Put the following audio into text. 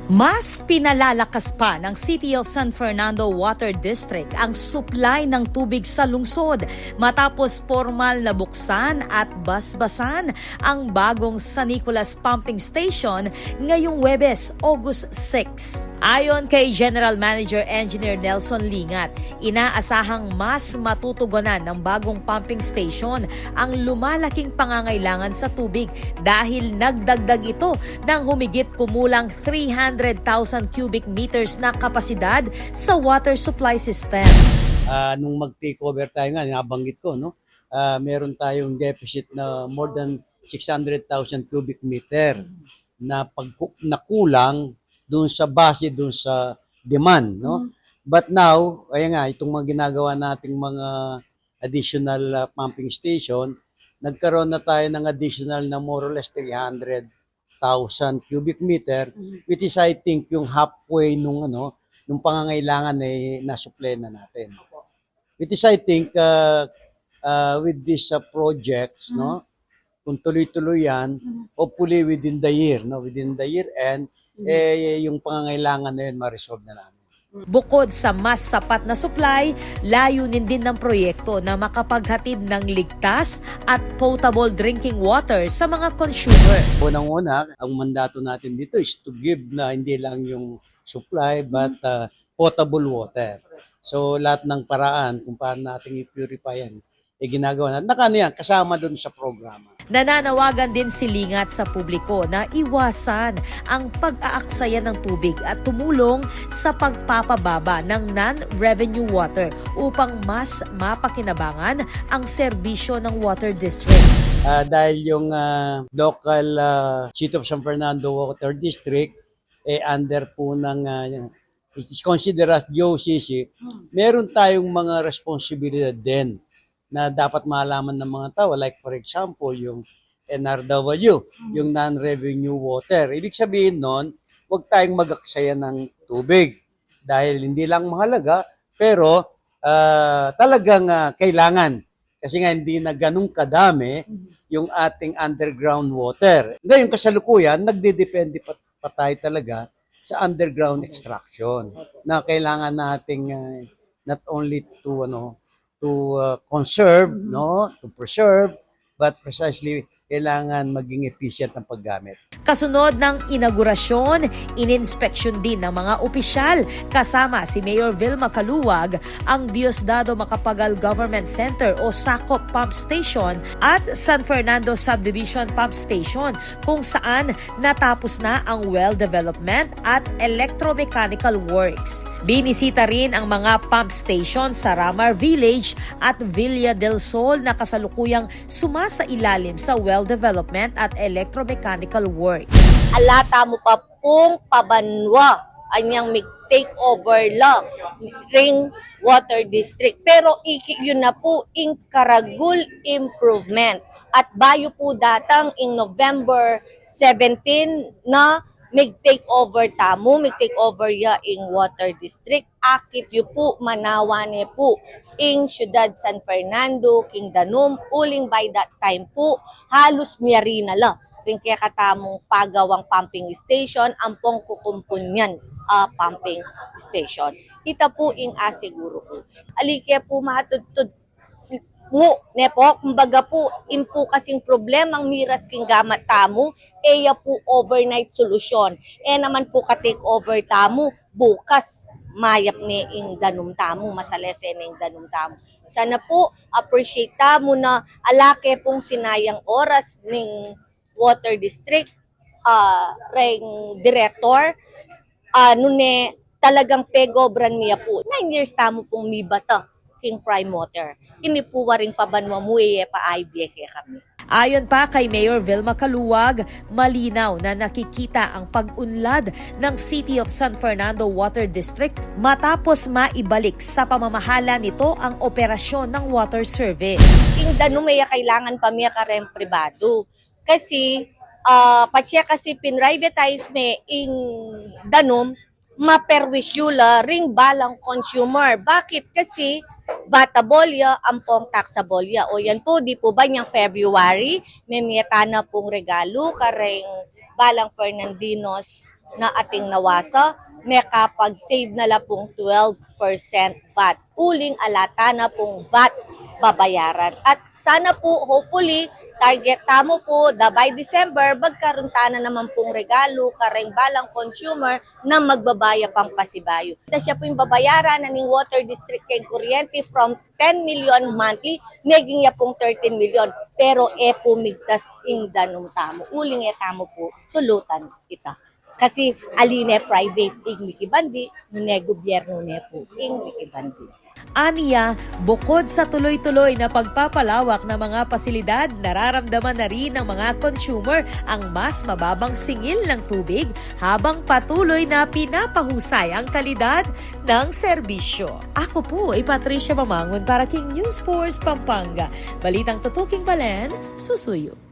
Mas pinalalakas pa ng City of San Fernando Water District ang supply ng tubig sa lungsod matapos formal na buksan at basbasan ang bagong San Nicolas Pumping Station ngayong Huwebes, August 6. Ayon kay General Manager Engineer Nelson Lingat, inaasahang mas matutugunan ng bagong pumping station ang lumalaking pangangailangan sa tubig dahil nagdagdag ito ng humigit kumulang 300,000 cubic meters na kapasidad sa water supply system. Nung mag-take over tayo nga, nabanggit ko, no? Meron tayong deficit na more than 600,000 cubic meter na kulang doon sa base, doon sa demand, no? But now, ayan nga, itong mga ginagawa nating mga additional pumping station, nagkaroon na tayo ng additional na more or less 300,000 cubic meter, which is I think yung halfway nung pangangailangan ay nasupply na natin. Which is I think with these projects, no, kung tuloy-tuloy yan, hopefully within the year end, yung pangangailangan na yun ma-resolve na namin. Bukod sa mas sapat na supply, layunin din ng proyekto na makapaghatid ng ligtas at potable drinking water sa mga consumer. Unang-una, ang mandato natin dito is to give na hindi lang yung supply but potable water. So lahat ng paraan kung paano natin i-purify yan, ginagawa natin. Kasama doon sa programa. Nananawagan din si Lingat sa publiko na iwasan ang pag-aaksaya ng tubig at tumulong sa pagpapababa ng non-revenue water upang mas mapakinabangan ang serbisyo ng water district. Dahil yung local City of San Fernando Water District under po ng is considered as GOCC, meron tayong mga responsibilidad din na dapat malaman ng mga tao. Like for example, yung NRW, yung non-revenue water. Ibig sabihin nun, huwag tayong mag-aksaya ng tubig dahil hindi lang mahalaga, pero talagang kailangan. Kasi nga hindi na ganun kadami yung ating underground water. Ngayon kasalukuyan, nagdedepende pa tayo talaga sa underground extraction na kailangan nating not only to conserve, no, to preserve, but precisely kailangan maging efficient ang paggamit. Kasunod ng inaugurasyon, ininspeksyon din ng mga opisyal kasama si Mayor Vilma Caluwag ang Diosdado Macapagal Government Center o SACOP Pump Station at San Fernando Subdivision Pump Station kung saan natapos na ang well development at electromechanical works. Binisita rin ang mga pump station sa Ramar Village at Villa del Sol na kasalukuyang sumasailalim sa well development at electromechanical work. Alata mo pa pong pabanwa anyang take over la ring water district. Pero yun na po in Karagul improvement. At bayo po datang in November 17 na take over ya in water district. Akit yu po manawane po in Ciudad San Fernando, King Danum, uling by that time po halos miyari na la rin kaya katamong pagawang pumping station ampong kukumpunyan pumping station. Ita po in asiguro po. Alikya po matutod ne po, kumbaga po, impo kasing problemang miras king gamat tamo, eya po overnight solusyon. Naman po ka-take over tamo, bukas mayap ni ing danum tamo, masalese ni ing danum tamo. Sana po, appreciate tamo na alake pong sinayang oras ning water district, ring director, nune talagang pegobran niya po. 9 years tamo pong mibata. King Prime Water. Ini po waring pabanwa mo pa-IBK kami. Ayon pa kay Mayor Vilma Caluwag, malinaw na nakikita ang pag-unlad ng City of San Fernando Water District matapos maibalik sa pamamahala nito ang operasyon ng water service. Ing danum kailangan pa miya karem pribado. Kasi patsya kasi pinrivatize me ing danum maperwisyula ring balang consumer. Bakit? Kasi Batabolya, ampong taxabolya. O yan po, di po ba niyang February, may miyata na pong regalo, kareng balang Fernandinos na ating nawasa, may kapag-save na lang pong 12% VAT. Uling alata na pong VAT babayaran. At sana po, hopefully, target tamo po, by December, magkaroon na naman pong regalo, kareng balang consumer na magbabaya pang pasibayo. Siya po yung babayaran na ng Water District kay kuryente from 10 million monthly, naging niya pong 13 million. Pero po migtas ing danong tamo. Uling tamo po, tulutan kita. Kasi aline private ing mikibandi, ne gobyerno ne po ing mikibandi. Aniya, bukod sa tuloy-tuloy na pagpapalawak ng mga pasilidad, nararamdaman na rin ng mga consumer ang mas mababang singil ng tubig habang patuloy na pinapahusay ang kalidad ng serbisyo. Ako po ay Patricia Mamangon para King News Force Pampanga. Balitang tutuking Balen, susuyo.